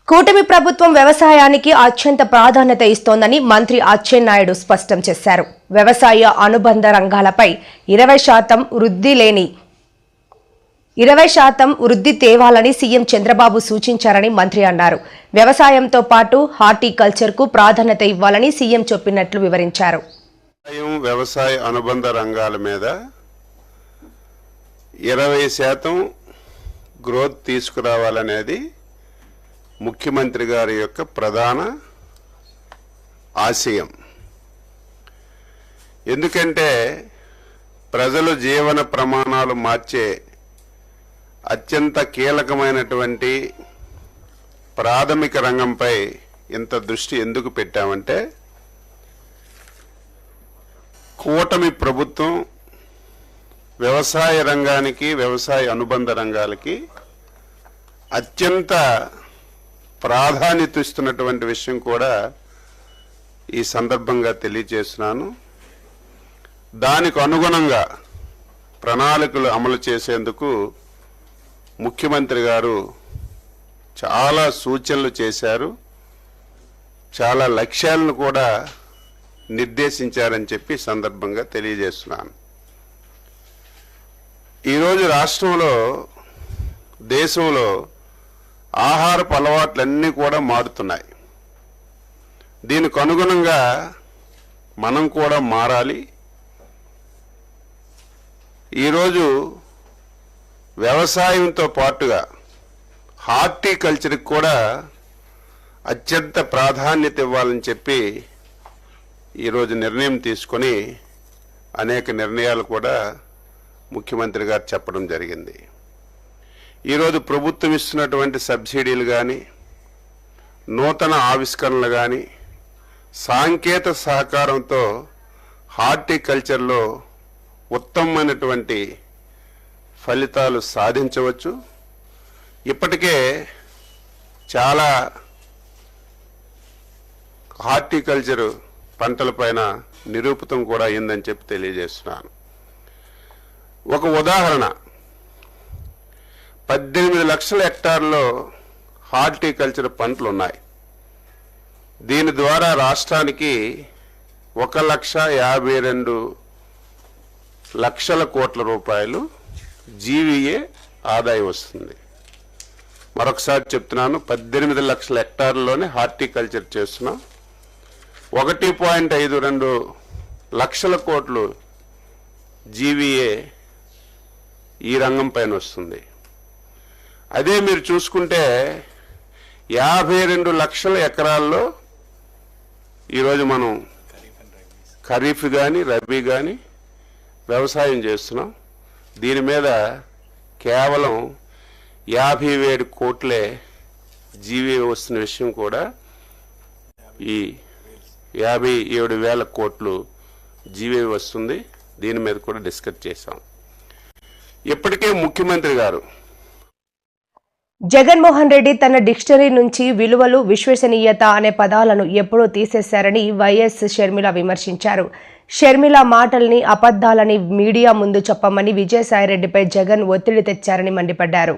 కూటమి ప్రభుత్వం వ్యవసాయానికి అత్యంత ప్రాధాన్యత ఇస్తోందని మంత్రి అచ్చెన్నాయుడు స్పష్టం చేశారు. వ్యవసాయ అనుబంధ రంగాలపై 20% వృద్ధి తేవాలని సీఎం చంద్రబాబు సూచించారని మంత్రి అన్నారు. వ్యవసాయంతో పాటు హార్టికల్చర్కు ప్రాధాన్యత ఇవ్వాలని సీఎం చెప్పినట్లు వివరించారు. వ్యవసాయ అనుబంధ రంగాల మీద 20% గ్రోత్ తీసుకురావాలనేది ముఖ్యమంత్రి గారి యొక్క ప్రధాన ఆశయం. ఎందుకంటే ప్రజల జీవన ప్రమాణాలు మార్చే అత్యంత కీలకమైనటువంటి ప్రాథమిక రంగంపై ఇంత దృష్టి ఎందుకు పెట్టామంటే కూటమి ప్రభుత్వం వ్యవసాయ రంగానికి వ్యవసాయ అనుబంధ రంగాలకి అత్యంత ప్రాధాన్యత ఇస్తున్నటువంటి విషయం కూడా ఈ సందర్భంగా తెలియజేస్తున్నాను. దానికి అనుగుణంగా ప్రణాళికలు అమలు చేసేందుకు ముఖ్యమంత్రి గారు చాలా సూచనలు చేశారు, చాలా లక్ష్యాలను కూడా నిర్దేశించారని చెప్పి సందర్భంగా తెలియజేస్తున్నాను. ఈరోజు రాష్ట్రంలో దేశంలో ఆహారపు అలవాట్లన్నీ కూడా మారుతున్నాయి. దీనికి అనుగుణంగా మనం కూడా మారాలి. ఈరోజు వ్యవసాయంతో పాటుగా హార్టికల్చర్కి కూడా అత్యంత ప్రాధాన్యత ఇవ్వాలని చెప్పి ఈరోజు నిర్ణయం తీసుకొని అనేక నిర్ణయాలు కూడా ముఖ్యమంత్రి గారు చెప్పడం జరిగింది. ఈరోజు ప్రభుత్వం ఇస్తున్నటువంటి సబ్సిడీలు కానీ, నూతన ఆవిష్కరణలు కానీ, సాంకేతిక సహకారంతో హార్టికల్చర్లో ఉత్తమమైనటువంటి ఫలితాలు సాధించవచ్చు. ఇప్పటికే చాలా హార్టికల్చర్ పంటలపైన నిరూపితం కూడా అయిందని చెప్పి తెలియజేస్తున్నాను. ఒక ఉదాహరణ, 18 లక్షల హెక్టార్లో హార్టికల్చర్ పంటలు ఉన్నాయి. దీని ద్వారా రాష్ట్రానికి 1,52,00,000 కోట్ల రూపాయలు జీవీఏ ఆదాయం వస్తుంది. మరొకసారి చెప్తున్నాను, 18 లక్షల హెక్టార్లలోనే హార్టికల్చర్ చేస్తున్నాం. 1.52 లక్షల కోట్లు జీవీఏ ఈ రంగం పైన వస్తుంది. అదే మీరు చూసుకుంటే 52 లక్షల ఎకరాల్లో ఈరోజు మనం ఖరీఫ్ కానీ రబీ కానీ వ్యవసాయం చేస్తున్నాం. దీని మీద కేవలం 57 కోట్లే జీవీ వస్తున్న విషయం కూడా, ఈ 57,000 కోట్లు జీవీ వస్తుంది. దీని మీద కూడా డిస్కస్ చేశాం. ఇప్పటికే ముఖ్యమంత్రి గారు జగన్మోహన్ రెడ్డి తన డిక్షనరీ నుంచి విలువలు, విశ్వసనీయత అనే పదాలను ఎప్పుడో తీసేశారని వైఎస్ షర్మిల విమర్శించారు. షర్మిల మాటల్ని అబద్ధాలని మీడియా ముందు చెప్పమని విజయసాయిరెడ్డిపై జగన్ ఒత్తిడి తెచ్చారని మండిపడ్డారు.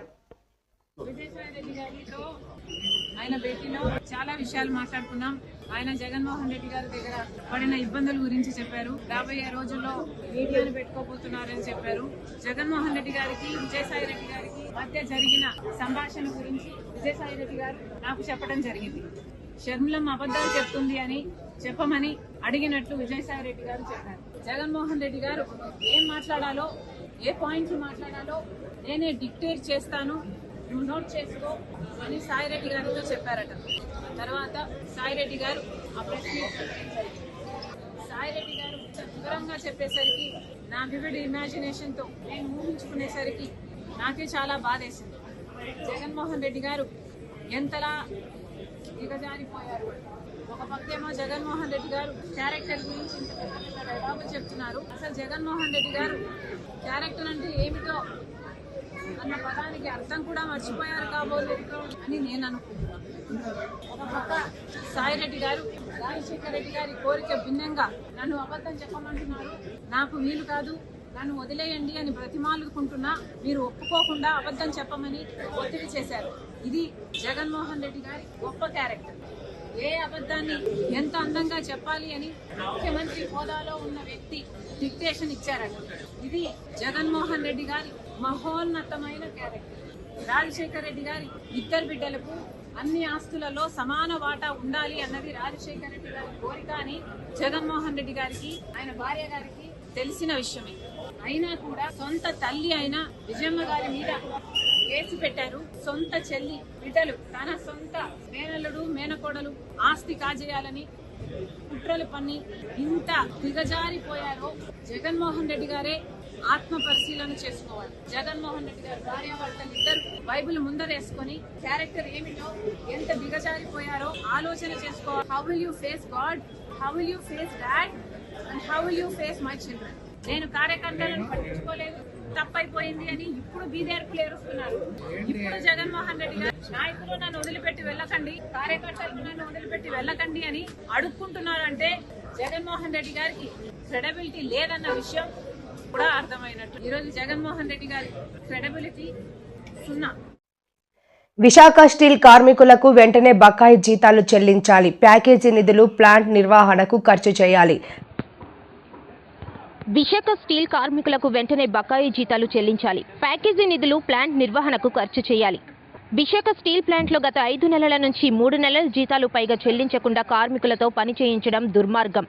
చాలా విషయాలు మాట్లాడుకున్నాం. ఆయన జగన్మోహన్ రెడ్డి గారి దగ్గర పడిన ఇబ్బందుల గురించి చెప్పారు. రాబోయే రోజుల్లో మీడియాను పెట్టుకోబోతున్నారని చెప్పారు. జగన్మోహన్ రెడ్డి గారికి విజయసాయి రెడ్డి గారికి మధ్య జరిగిన సంభాషణ గురించి విజయసాయి రెడ్డి గారు నాకు చెప్పడం జరిగింది. షర్మిలమ్మ అబద్ధాలు చెప్తుంది అని చెప్పమని అడిగినట్లు విజయసాయి రెడ్డి గారు చెప్పారు. జగన్మోహన్ రెడ్డి గారు ఏం మాట్లాడాలో, ఏ పాయింట్లు మాట్లాడాలో నేనే డిక్టేట్ చేస్తాను, నువ్వు నోట్ చేసుకో అని సాయిరెడ్డి గారితో చెప్పారట. తర్వాత సాయిరెడ్డి గారు ఆ ప్రెస్ మీట్ సాయిరెడ్డి గారు వివరంగా చెప్పేసరికి నా వివిడ్ ఇమాజినేషన్ తో నేను ఊహించుకునేసరికి నాకే చాలా బాధేసింది. జగన్మోహన్ రెడ్డి గారు ఎంతలా దిగజారిపోయారు. ఒక పక్కేమో జగన్మోహన్ రెడ్డి గారు క్యారెక్టర్ గురించి ఇంత డైలాగులు చెప్తున్నారు. అసలు జగన్మోహన్ రెడ్డి గారు క్యారెక్టర్ అంటే ఏమిటో అన్న పదానికి అర్థం కూడా మర్చిపోయారు కాబోలు అని నేను అనుకుంటున్నాను. ఒక పక్క సాయిరెడ్డి గారు రాజశేఖర రెడ్డి గారి కోరిక భిన్నంగా నన్ను అబద్ధం చెప్పమంటున్నారు, నాకు వీలు కాదు, నన్ను వదిలేయండి అని బ్రతిమాలుకుంటున్నా మీరు ఒప్పుకోకుండా అబద్ధం చెప్పమని ఒత్తిడి చేశారు. ఇది జగన్మోహన్ రెడ్డి గారి గొప్ప క్యారెక్టర్. ఏ అబద్ధాన్ని ఎంత అందంగా చెప్పాలి అని ముఖ్యమంత్రి హోదాలో ఉన్న వ్యక్తి డిక్టేషన్ ఇచ్చారట. ఇది జగన్మోహన్ రెడ్డి గారి మహోన్నతమైన క్యారెక్టర్. రాజశేఖర రెడ్డి గారి ఇద్దరు బిడ్డలకు అన్ని ఆస్తులలో సమాన వాటా ఉండాలి అన్నది రాజశేఖర రెడ్డి గారి కోరిక అని జగన్మోహన్ రెడ్డి గారికి ఆయన భార్య గారికి తెలిసిన విషయమే. అయినా కూడా సొంత తల్లి అయిన విజయమ్మ గారి మీద కేసు పెట్టారు. సొంత చెల్లి బిడ్డలు తన సొంత మేనల్లుడు మేనకోడలు ఆస్తి కాజేయాలని కుట్రలు పన్ని ఇంత దిగజారిపోయారో జగన్మోహన్ రెడ్డి గారే ఆత్మ పరిశీలన చేసుకోవాలి. జగన్మోహన్ రెడ్డి గారు భార్యాభర్తలు ఇద్దరు బైబిల్ ముందరేసుకొని క్యారెక్టర్ ఏమిటో ఎంత దిగజారిపోయారో ఆలోచన చేసుకోవాలి. How will you face God, how will you face dad and how will you face my children. నేను కార్యకర్తలను పట్టించుకోలేదు, తప్పైపోయింది అని ఇప్పుడు బీదేర్పులు ఏరుస్తున్నారు. ఇప్పుడు జగన్మోహన్ రెడ్డి గారు నాయకులు నన్ను వదిలిపెట్టి వెళ్ళకండి, కార్యకర్తలు నన్ను వదిలిపెట్టి వెళ్ళకండి అని అడుక్కుంటున్నారు. అంటే జగన్మోహన్ రెడ్డి గారికి క్రెడిబిలిటీ లేదన్న విషయం కూడా అర్థమైనట్టు. ఈరోజు జగన్మోహన్ రెడ్డి గారి క్రెడిబిలిటీ సున్నా. విశాఖ స్టీల్ కార్మికులకు వెంటనే బకాయి జీతాలు చెల్లించాలి. ప్యాకేజీ నిధులు ప్లాంట్ నిర్వహణకు ఖర్చు చేయాలి. విశాఖ స్టీల్ కార్మికులకు వెంటనే బకాయి జీతాలు చెల్లించాలి. ప్యాకేజీ నిధులు ప్లాంట్ నిర్వహణకు ఖర్చు చేయాలి. విశాఖ స్టీల్ ప్లాంట్లో గత 5 నెలల నుంచి 3 నెలల జీతాలు పైగా చెల్లించకుండా కార్మికులతో పని చేయించడం దుర్మార్గం.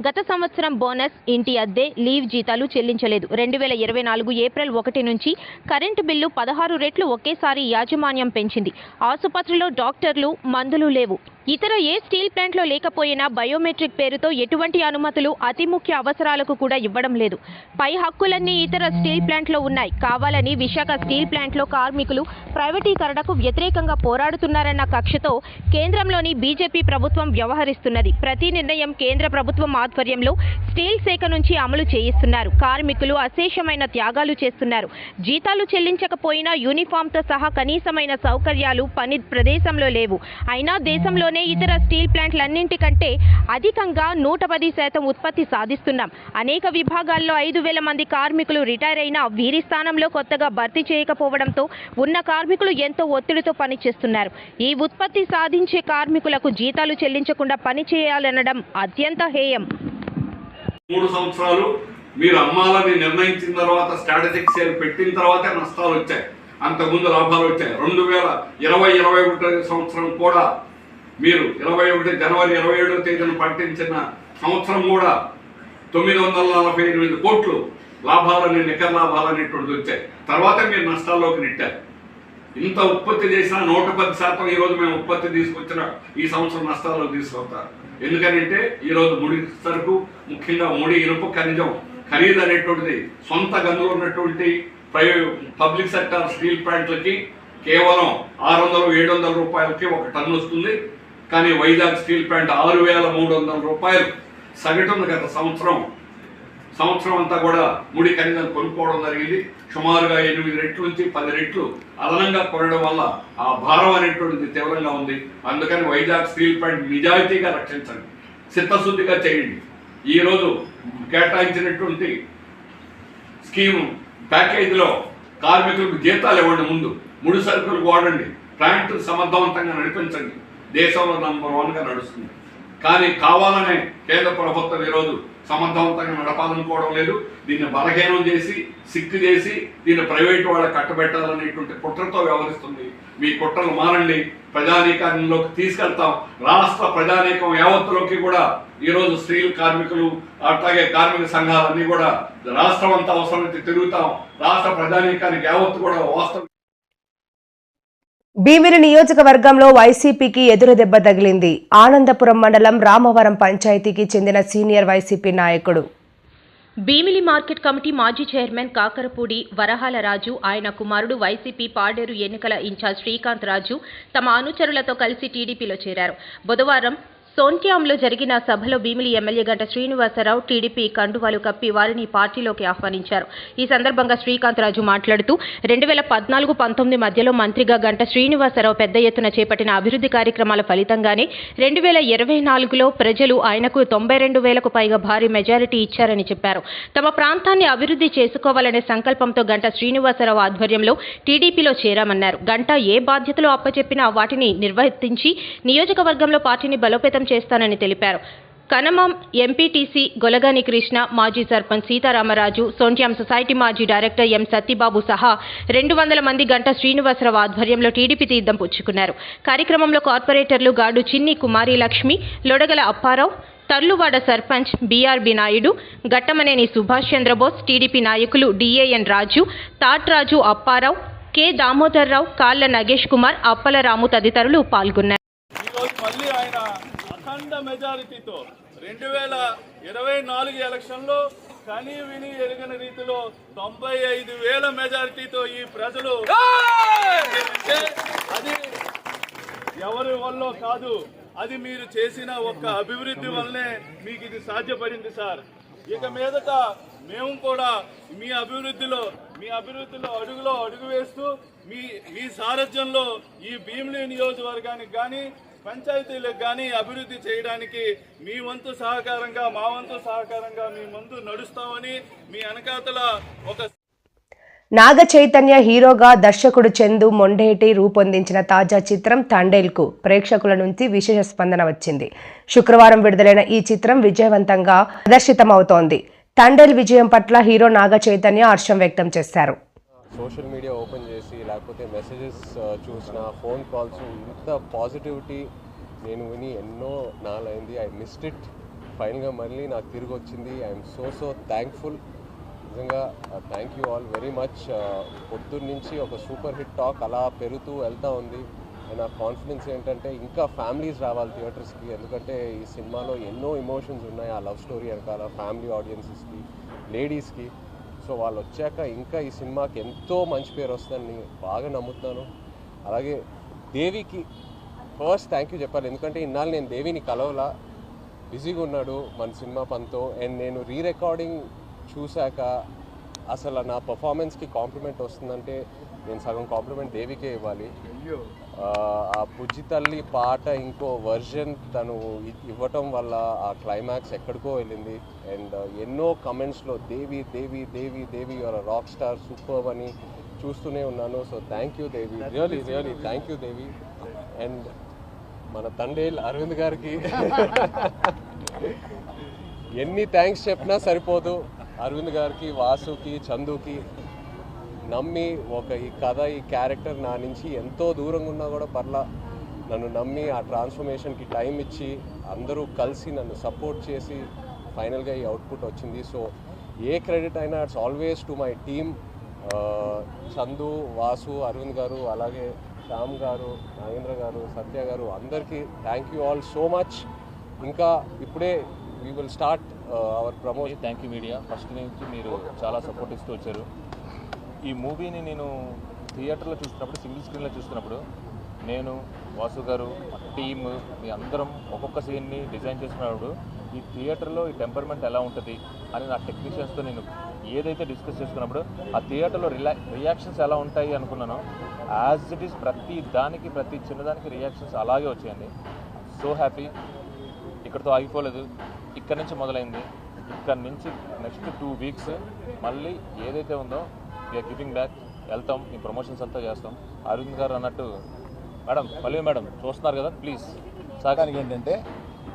గత సంవత్సరం బోనస్, ఇంటి అద్దె, లీవ్ జీతాలు చెల్లించలేదు. 2024 ఏప్రిల్ 1 నుంచి కరెంటు బిల్లు 16 రెట్లు ఒకేసారి యాజమాన్యం పెంచింది. ఆసుపత్రిలో డాక్టర్లు, మందులు లేవు. ఇతర ఏ స్టీల్ ప్లాంట్లో లేకపోయినా బయోమెట్రిక్ పేరుతో ఎటువంటి అనుమతులు అతి ముఖ్య అవసరాలకు కూడా ఇవ్వడం లేదు. పై హక్కులన్నీ ఇతర స్టీల్ ప్లాంట్లో ఉన్నాయి. కావాలని విశాఖ స్టీల్ ప్లాంట్లో కార్మికులు ప్రైవేటీకరణకు వ్యతిరేకంగా పోరాడుతున్నారన్న కక్షతో కేంద్రంలోని బీజేపీ ప్రభుత్వం వ్యవహరిస్తున్నది. ప్రతి నిర్ణయం కేంద్ర ప్రభుత్వం ఆధ్వర్యంలో స్టీల్ శాఖ నుంచి అమలు చేయిస్తున్నారు. కార్మికులు అశేషమైన త్యాగాలు చేస్తున్నారు. జీతాలు చెల్లించకపోయినా యూనిఫామ్తో సహా కనీసమైన సౌకర్యాలు పని ప్రదేశంలో లేవు. అయినా దేశంలోనే ఇతర స్టీల్ ప్లాంట్లన్నింటికంటే అధికంగా 110% ఉత్పత్తి సాధిస్తున్నాం. అనేక విభాగాల్లో 5,000 మంది కార్మికులు రిటైర్ అయినా వీరి స్థానంలో కొత్తగా భర్తీ చేయకపోవడంతో ఉన్న కార్మికులు ఎంతో ఒత్తిడితో పనిచేస్తున్నారు. ఈ ఉత్పత్తి సాధించే కార్మికులకు జీతాలు చెల్లించకుండా పనిచేయాలనడం అత్యంత హేయం. 3 సంవత్సరాలు మీరు అమ్మాలని నిర్ణయించిన తర్వాత స్ట్రాటజిక్ సేల్ పెట్టిన తర్వాతే నష్టాలు వచ్చాయి, అంతకుముందు లాభాలు వచ్చాయి. 2020-21 సంవత్సరం కూడా మీరు 21 జనవరి 27వ తేదీన ప్రకటించిన సంవత్సరం కూడా 948 కోట్లు లాభాలని, నికర లాభాలనేటువంటిది వచ్చాయి. తర్వాత మీరు నష్టాల్లోకి నెట్టారు. ఇంత ఉత్పత్తి చేసిన 110% ఈరోజు మేము ఉత్పత్తి తీసుకొచ్చిన ఈ సంవత్సరం నష్టాల్లో తీసుకొస్తారు. ఎందుకంటే ఈరోజు ముడి సరుకు, ముఖ్యంగా ముడి ఇనుప ఖనిజం ఖరీదు అనేటువంటిది సొంత గనులు ఉన్నటువంటి పబ్లిక్ సెక్టార్ స్టీల్ ప్లాంట్లకి కేవలం 600-700 రూపాయలకి ఒక టన్ను వస్తుంది. కానీ వైజాగ్ స్టీల్ ప్లాంట్ 6,300 రూపాయలు సగటున గత సంవత్సరం అంతా కూడా ముడి ఖనిజం కొనుక్కోవడం జరిగింది. సుమారుగా 8 రెట్ల నుంచి 10 రెట్లు అదనంగా కొనడం వల్ల ఆ భారం అనేటువంటిది తీవ్రంగా ఉంది. అందుకని వైజాగ్ స్టీల్ ప్లాంట్ నిజాయితీగా రక్షించండి, చిత్తశుద్ధిగా చేయండి. ఈరోజు కేటాయించినటువంటి స్కీము ప్యాకేజీలో కార్మికులకు జీతాలు ఇవ్వండి, ముందు ముడి సరుకులు వాడండి, ప్లాంట్ సమర్థవంతంగా నడిపించండి. దేశంలో నంబర్ 1గా నడుస్తుంది. కానీ కావాలనే కేంద్ర ప్రభుత్వం ఈరోజు సమర్థవంతంగా నడపాలనుకోవడం లేదు. దీన్ని బలహీనం చేసి, సిక్కు చేసి దీన్ని ప్రైవేటు వాళ్ళకి కట్టబెట్టాలనేటువంటి కుట్రతో వ్యవహరిస్తుంది. మీ కుట్రలు మారండి, ప్రజానీకంలోకి తీసుకెళ్తాం. రాష్ట్ర ప్రజానీకం యావత్తులోకి కూడా ఈరోజు స్త్రీలు, కార్మికులు, అట్లాగే కార్మిక సంఘాలన్నీ కూడా రాష్ట్రం అంతా అవసరమైతే తిరుగుతాం. రాష్ట్ర ప్రజానీకానికి యావత్తు కూడా వాస్తవం. భీమిలి నియోజకవర్గంలో వైసీపీకి ఎదురు దెబ్బ తగిలింది. ఆనందపురం మండలం రామవరం పంచాయతీకి చెందిన సీనియర్ వైసీపీ నాయకుడు భీమిలి మార్కెట్ కమిటీ మాజీ చైర్మన్ కాకరపూడి వరహాల రాజు, ఆయన కుమారుడు వైసీపీ పాడేరు ఎన్నికల ఇన్ఛార్జ్ శ్రీకాంత్ రాజు తమ అనుచరులతో కలిసి టీడీపీలో చేరారు. బుధవారం సోంట్యాంలో జరిగిన సభలో భీమిలి ఎమ్మెల్యే గంట శ్రీనివాసరావు టీడీపీ కండువాలు కప్పి వారిని పార్టీలోకి ఆహ్వానించారు. ఈ సందర్భంగా శ్రీకాంతరాజు మాట్లాడుతూ 2014-19 మధ్యలో మంత్రిగా గంట శ్రీనివాసరావు పెద్ద ఎత్తున చేపట్టిన అభివృద్ధి కార్యక్రమాల ఫలితంగానే 2024లో ప్రజలు ఆయనకు 92,000కు పైగా భారీ మెజారిటీ ఇచ్చారని చెప్పారు. తమ ప్రాంతాన్ని అభివృద్ధి చేసుకోవాలనే సంకల్పంతో గంట శ్రీనివాసరావు ఆధ్వర్యంలో టీడీపీలో చేరామన్నారు. గంట ఏ బాధ్యతలు అప్పచెప్పినా వాటిని నిర్వర్తించి నియోజకవర్గంలో పార్టీని బలోపేతం చేస్తానని తెలిపారు. కనమం ఎంపీటీసీ గొలగాని కృష్ణ, మాజీ సర్పంచ్ సీతారామరాజు, సోంట్యాం సొసైటీ మాజీ డైరెక్టర్ ఎం సత్యబాబు సహా 200 మంది గంట శ్రీనివాసరావు ఆధ్వర్యంలో టీడీపీ తీర్థం పుచ్చుకున్నారు. కార్యక్రమంలో కార్పొరేటర్లు గాడు చిన్ని కుమారి లక్ష్మి, లొడగల అప్పారావు, తర్లువాడ సర్పంచ్ బీఆర్బీ నాయుడు, గట్టమనేని సుభాష్ చంద్రబోస్, టీడీపీ నాయకులు డిఏఎన్ రాజు, తాట్రాజు అప్పారావు, కె దామోదర్రావు, కాళ్ల నగేష్ కుమార్, అప్పలరాము తదితరులు పాల్గొన్నారు. ఈరోజు మళ్ళీ ఆయన అఖండ మెజారిటీతో 2024 ఎలక్షన్లో కనీ విని ఎరుగని రీతిలో 95,000 మెజారిటీతో ఈ ప్రజలు అది ఎవరి వల్ల కాదు, అది మీరు చేసిన ఒక్క అభివృద్ధి వల్లనే మీకు ఇది సాధ్యపడింది సార్. ఇక మీదట మేము కూడా మీ అభివృద్ధిలో అడుగులో అడుగు వేస్తూ మీ సారథ్యంలో ఈ భీమిలి నియోజకవర్గానికి కానీ పంచాయతీలకు కానీ అభివృద్ధి చేయడానికి మీ వంతు సహకారంగా మా వంతు సహకారంగా మీ ముందు నడుస్తామని మీ వెనకాతల ఒక నాగ చైతన్య హీరోగా దర్శకుడు చందు మొండేటి రూపొందించిన తాజా చిత్రం తండేల్కు ప్రేక్షకుల నుంచి విశేష స్పందన వచ్చింది. శుక్రవారం విడుదలైన ఈ చిత్రం విజయవంతంగా ప్రదర్శితమవుతోంది. తండేల్ విజయం పట్ల హీరో నాగ చైతన్య హర్షం వ్యక్తం చేశారు. సోషల్ మీడియా ఓపెన్ చేసి లేకపోతే మెసేజెస్ చూసిన, ఫోన్ కాల్స్, ఇంత పాజిటివిటీ నేను విని ఎన్నో నాలైంది. I missed it. ఫైనల్గా మళ్ళీ నాకు తిరిగి వచ్చింది. I'm so thankful. నిజంగా thank you all very much. పొద్దున్న నుంచి ఒక సూపర్ హిట్ టాక్ అలా పెరుగుతూ వెళ్తూ ఉంది. నా కాన్ఫిడెన్స్ ఏంటంటే ఇంకా ఫ్యామిలీస్ రావాలి థియేటర్స్కి, ఎందుకంటే ఈ సినిమాలో ఎన్నో ఎమోషన్స్ ఉన్నాయి. ఆ లవ్ స్టోరీ వెనకాల ఫ్యామిలీ ఆడియన్సెస్కి, లేడీస్కి. సో వాళ్ళు వచ్చాక ఇంకా ఈ సినిమాకి ఎంతో మంచి పేరు వస్తుందని బాగా నమ్ముతున్నాను. అలాగే దేవికి ఫస్ట్ థ్యాంక్ యూ చెప్పాలి, ఎందుకంటే ఇన్నాళ్ళు నేను దేవిని కలవలా, బిజీగా ఉన్నాడు మన సినిమా పనితో. అండ్ నేను రికార్డింగ్ చూశాక అసలు నా పర్ఫార్మెన్స్కి కాంప్లిమెంట్ వస్తుందంటే నేను సగం కాంప్లిమెంట్ దేవికే ఇవ్వాలి. ఆ పుజ్జి తల్లి పాట ఇంకో వర్జన్ తను ఇవ్వటం వల్ల ఆ క్లైమాక్స్ ఎక్కడికో వెళ్ళింది. అండ్ ఎన్నో కమెంట్స్లో దేవి దేవి దేవి దేవి యువర్ రాక్ స్టార్, సూపర్ అని చూస్తూనే ఉన్నాను. So thank you Devi, really thank you Devi. And మన తండేల్ అరవింద్ గారికి ఎన్ని థ్యాంక్స్ చెప్పినా సరిపోదు. అరవింద్ గారికి, వాసుకి, చందుకి నమ్మి ఈ కథ, ఈ క్యారెక్టర్ నా నుంచి ఎంతో దూరంగా ఉన్నా కూడా పర్లా నన్ను నమ్మి ఆ ట్రాన్స్ఫర్మేషన్కి టైం ఇచ్చి అందరూ కలిసి నన్ను సపోర్ట్ చేసి ఫైనల్గా ఈ అవుట్పుట్ వచ్చింది. సో ఏ క్రెడిట్ అయినా it's always to my team. Chandu, Vasu, Aravind garu, అలాగే శ్యామ్ గారు, నాగేంద్ర గారు, సత్య గారు, అందరికీ thank you all so much. ఇంకా ఇప్పుడే we will start our promotion. Thank you media. First నుంచి మీరు చాలా సపోర్ట్ ఇస్తూ వచ్చారు. ఈ మూవీని నేను థియేటర్లో చూస్తున్నప్పుడు, సింగిల్ స్క్రీన్లో చూస్తున్నప్పుడు నేను, వాసు గారు, టీమ్, మీ అందరం ఒక్కొక్క సీన్ని డిజైన్ చేసుకున్నప్పుడు ఈ థియేటర్లో ఈ టెంపర్మెంట్ ఎలా ఉంటుంది అని నా టెక్నీషియన్స్తో నేను ఏదైతే డిస్కస్ చేసుకున్నప్పుడు ఆ థియేటర్లో రియాక్షన్స్ ఎలా ఉంటాయి అనుకున్నానో యాజ్ ఇట్ ఈస్ ప్రతి దానికి, ప్రతి చిన్నదానికి రియాక్షన్స్ అలాగే వచ్చాయండి. So happy. ఇక్కడితో ఆగిపోలేదు, ఇక్కడ నుంచి మొదలైంది. ఇక్కడ నుంచి నెక్స్ట్ 2 weeks మళ్ళీ ఏదైతే ఉందో వీఆర్ కీపింగ్ బ్యాక్, వెళ్తాం, ఈ ప్రమోషన్స్ అంతా చేస్తాం. అరవింద్ గారు అన్నట్టు మేడం చూస్తున్నారు కదా, ప్లీజ్ సహకారానికి ఏంటంటే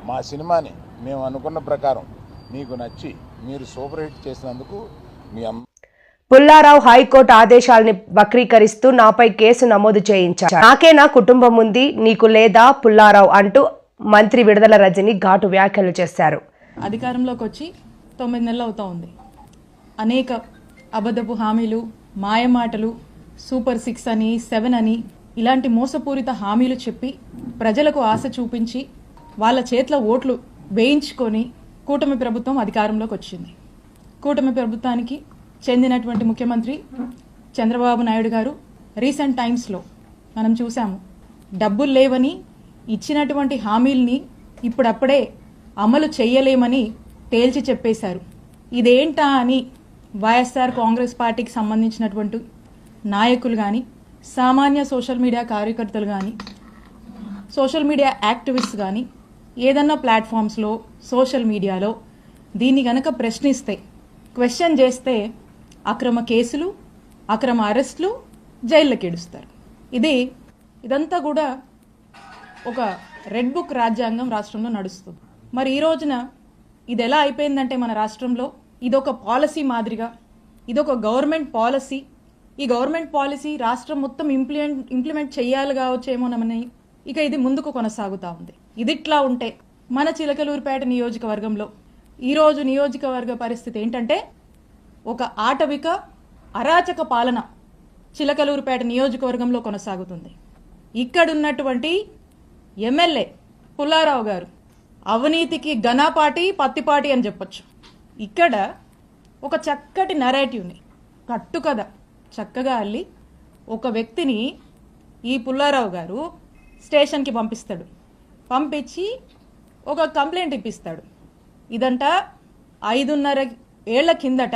మా సినిమాని మేము అనుకున్న ప్రకారం మీకు నచ్చి మీరు సూపర్ హిట్ చేసినందుకు మీ పుల్లారావు హైకోర్టు ఆదేశాలని వక్రీకరిస్తూ నాపై కేసు నమోదు చేయించారు. నాకే నా కుటుంబం ఉంది, నీకు లేదా పుల్లారావు అంటూ మంత్రి విడుదల రజని ఘాటు వ్యాఖ్యలు చేశారు. అధికారంలోకి వచ్చి 9 నెలలు అవుతా ఉంది. అనేక అబద్ధపు హామీలు, మాయమాటలు, సూపర్ 6 అని, 7 అని ఇలాంటి మోసపూరిత హామీలు చెప్పి ప్రజలకు ఆశ చూపించి వాళ్ళ చేతిలో ఓట్లు వేయించుకొని కూటమి ప్రభుత్వం అధికారంలోకి వచ్చింది. కూటమి ప్రభుత్వానికి చెందినటువంటి ముఖ్యమంత్రి చంద్రబాబు నాయుడు గారు రీసెంట్ టైమ్స్లో మనం చూసాము, డబ్బులు లేవని ఇచ్చినటువంటి హామీల్ని ఇప్పుడప్పుడే అమలు చేయలేమని తేల్చి చెప్పేశారు. ఇదేంటా అని వైఎస్ఆర్ కాంగ్రెస్ పార్టీకి సంబంధించినటువంటి నాయకులు కానీ, సామాన్య సోషల్ మీడియా కార్యకర్తలు కానీ, సోషల్ మీడియా యాక్టివిస్ట్ కానీ ఏదన్నా ప్లాట్ఫామ్స్లో సోషల్ మీడియాలో దీన్ని గనక ప్రశ్నిస్తే, క్వశ్చన్ చేస్తే అక్రమ కేసులు, అక్రమ అరెస్టులు, జైళ్ళకి ఏడుస్తారు. ఇదంతా కూడా ఒక రెడ్ బుక్ రాజ్యాంగం రాష్ట్రంలో నడుస్తుంది. మరి ఈ రోజున ఇది ఎలా అయిపోయిందంటే మన రాష్ట్రంలో ఇదొక పాలసీ మాదిరిగా, ఇదొక గవర్నమెంట్ పాలసీ, ఈ గవర్నమెంట్ పాలసీ రాష్ట్రం మొత్తం ఇంప్లిమెంట్ చేయాలి కావచ్చేమోనని ఇక ఇది ముందుకు కొనసాగుతూ ఉంది. ఇదిట్లా ఉంటే మన చిలకలూరుపేట నియోజకవర్గంలో ఈరోజు నియోజకవర్గ పరిస్థితి ఏంటంటే ఒక ఆటవిక అరాచక పాలన చిలకలూరుపేట నియోజకవర్గంలో కొనసాగుతుంది. ఇక్కడున్నటువంటి ఎమ్మెల్యే పుల్లారావు గారు అవినీతికి ఘనపాటి పత్తిపాటి అని చెప్పొచ్చు. ఇక్కడ ఒక చక్కటి నెరేటివ్ని, కట్టుకథ చక్కగా అల్లి ఒక వ్యక్తిని ఈ పుల్లారావు గారు స్టేషన్కి పంపిస్తాడు. పంపించి ఒక కంప్లైంట్ ఇప్పిస్తాడు. ఇదంట 5.5 ఏళ్ల కిందట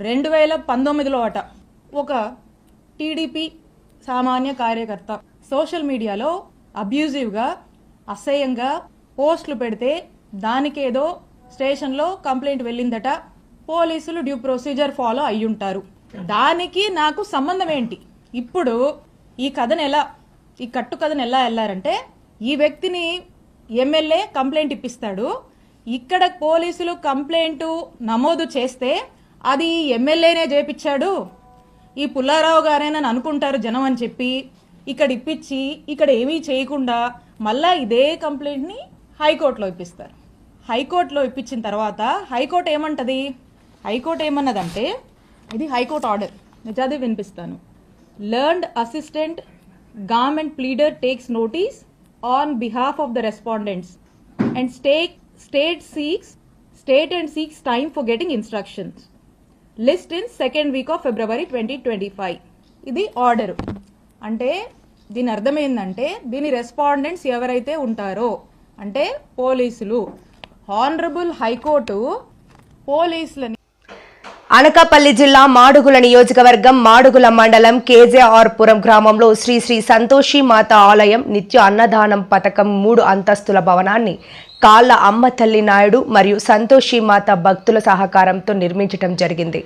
2019లో అట ఒక టీడీపీ సామాన్య కార్యకర్త సోషల్ మీడియాలో అబ్యూజివ్గా, అసహ్యంగా పోస్టులు పెడితే దానికేదో స్టేషన్లో కంప్లైంట్ వెళ్ళిందట. పోలీసులు డ్యూ ప్రొసీజర్ ఫాలో అయ్యుంటారు. దానికి నాకు సంబంధం ఏంటి? ఇప్పుడు ఈ కట్టు కథను ఎలా వెళ్ళారంటే, ఈ వ్యక్తిని ఎమ్మెల్యే కంప్లైంట్ ఇప్పిస్తాడు. ఇక్కడ పోలీసులు కంప్లైంట్ నమోదు చేస్తే అది ఎమ్మెల్యేనే చేపించాడు, ఈ పుల్లారావు గారేనని అనుకుంటారు జనం అని చెప్పి ఇక్కడ ఇప్పించి ఇక్కడ ఏమీ చేయకుండా మళ్ళా ఇదే కంప్లైంట్ని హైకోర్టులో ఇప్పిస్తారు. హైకోర్టులో ఇప్పించిన తర్వాత హైకోర్టు ఏమంటది? హైకోర్టు ఏమన్నదంటే, ఇది హైకోర్టు ఆర్డర్, నిజాది వినిపిస్తాను. Learned assistant government pleader takes notice on behalf of the respondents and state and seeks time for getting instructions. List in 2nd week of February 2025. ఇది ఆర్డర్. అంటే దీని అర్థం ఏంటంటే, దీని రెస్పాండెంట్స్ ఎవరైతే ఉంటారో అంటే పోలీసులు, హానరబుల్ హైకోర్టు పోలీసులని. అనకాపల్లి జిల్లా మాడుగుల నియోజకవర్గం మాడుగుల మండలం కేజేఆర్ పురం గ్రామంలో శ్రీ శ్రీ సంతోషి మాత ఆలయం నిత్య అన్నదానం పథకం 3 అంతస్తుల భవనాన్ని కాళ్ళ అమ్మ తల్లి నాయుడు మరియు సంతోషి మాత భక్తుల సహకారంతో నిర్మించడం జరిగింది.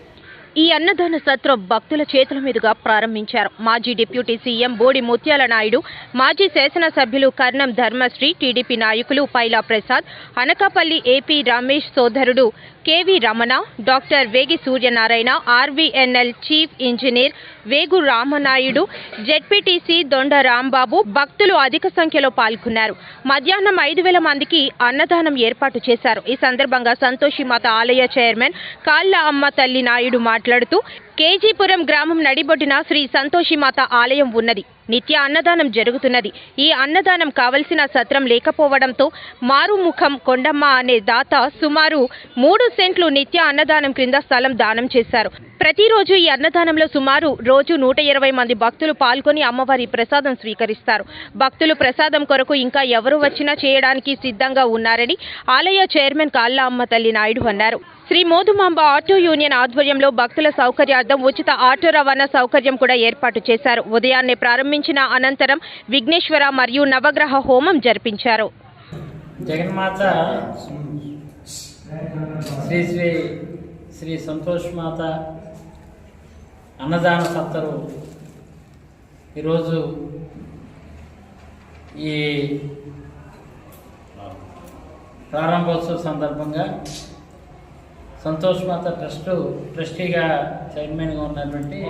ఈ అన్నదాన సత్రం భక్తుల చేతుల మీదుగా ప్రారంభించారు. మాజీ డిప్యూటీ సీఎం బోడి ముత్యాల నాయుడు, మాజీ శాసనసభ్యులు కర్ణం ధర్మశ్రీ, టీడీపీ నాయకులు పైలా ప్రసాద్, అనకాపల్లి ఏపీ రమేష్ సోదరుడు కేవి రమణ, డాక్టర్ వేగి సూర్యనారాయణ, ఆర్వీఎన్ఎల్ చీఫ్ ఇంజనీర్ వేగు రామనాయుడు, జెడ్పీటీసీ దొండ రాంబాబు భక్తులు అధిక సంఖ్యలో పాల్గొన్నారు. మధ్యాహ్నం 5,000 మందికి అన్నదానం ఏర్పాటు చేశారు. ఈ సందర్భంగా సంతోషిమాత ఆలయ చైర్మన్ కాళ్ళ అమ్మ తల్లి నాయుడు మాట్లాడుతూ, కేజీపురం గ్రామం నడిబొడ్డున శ్రీ సంతోషిమాత ఆలయం ఉన్నది. నిత్య అన్నదానం జరుగుతున్నది. ఈ అన్నదానం కావలసిన సత్రం లేకపోవడంతో మారుముఖం కొండమ్మ అనే దాత సుమారు 3 సెంట్లు నిత్య అన్నదానం క్రింద స్థలం దానం చేశారు. ప్రతిరోజు ఈ అన్నదానంలో సుమారు రోజు 120 మంది భక్తులు పాల్గొని అమ్మవారి ప్రసాదం స్వీకరిస్తారు. భక్తులు ప్రసాదం కొరకు ఇంకా ఎవరు వచ్చినా చేయడానికి సిద్ధంగా ఉన్నారని ఆలయ చైర్మన్ కాళ్ళ అమ్మ తల్లి నాయుడు అన్నారు. శ్రీ మోదుమాంబ ఆటో యూనియన్ ఆధ్వర్యంలో భక్తుల సౌకర్యార్థం ఉచిత ఆటో రవాణా సౌకర్యం కూడా ఏర్పాటు చేశారు. ఉదయాన్నే ప్రారంభించిన అనంతరం విఘ్నేశ్వర మరియు నవగ్రహ హోమం జరిపించారు. జగన్మాత శ్రీ శ్రీ శ్రీ సంతోష్ మాత అన్నదాన సత్తరు ఈరోజు ఈ ప్రారంభోత్సవ సందర్భంగా సంతోష్ మాత ట్రస్టీగా చైర్మన్గా ఉన్నటువంటి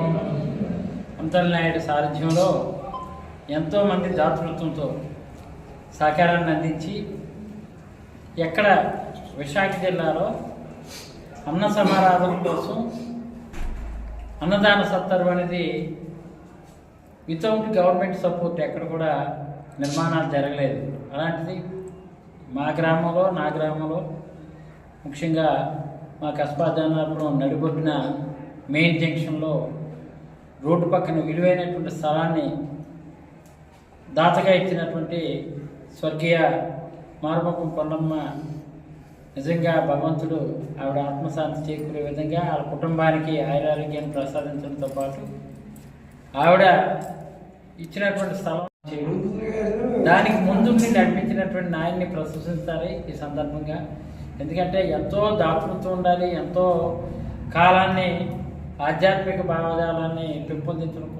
అంతల్ నాయుడు సారథ్యంలో ఎంతోమంది దాతృత్వంతో సహకారాన్ని అందించి ఎక్కడ విశాఖ జిల్లాలో అన్న సమారాధన కోసం అన్నదాన సత్తరు అనేది వితౌట్ గవర్నమెంట్ సపోర్ట్ ఎక్కడ కూడా నిర్మాణాలు జరగలేదు. అలాంటిది నా గ్రామంలో ముఖ్యంగా మా కస్బాదానాపురం నడిబొడ్డున మెయిన్ జంక్షన్లో రోడ్డు పక్కన విలువైనటువంటి స్థలాన్ని దాతగా ఇచ్చినటువంటి స్వర్గీయ మారుముఖం పొన్నమ్మ నిజంగా భగవంతుడు ఆవిడ ఆత్మశాంతి చేకూరే విధంగా వాళ్ళ కుటుంబానికి ఆయురారోగ్యాన్ని ప్రసాదించడంతో పాటు ఆవిడ ఇచ్చినటువంటి స్థలం దానికి ముందుండి నడిపించినటువంటి నాయన్ని ప్రశంసించాలి ఈ సందర్భంగా. ఎందుకంటే ఎంతో దాతృత్వం ఉండాలి, ఎంతో కాలాన్ని ఆధ్యాత్మిక భావజాలాన్ని పెంపొందించడం కోసం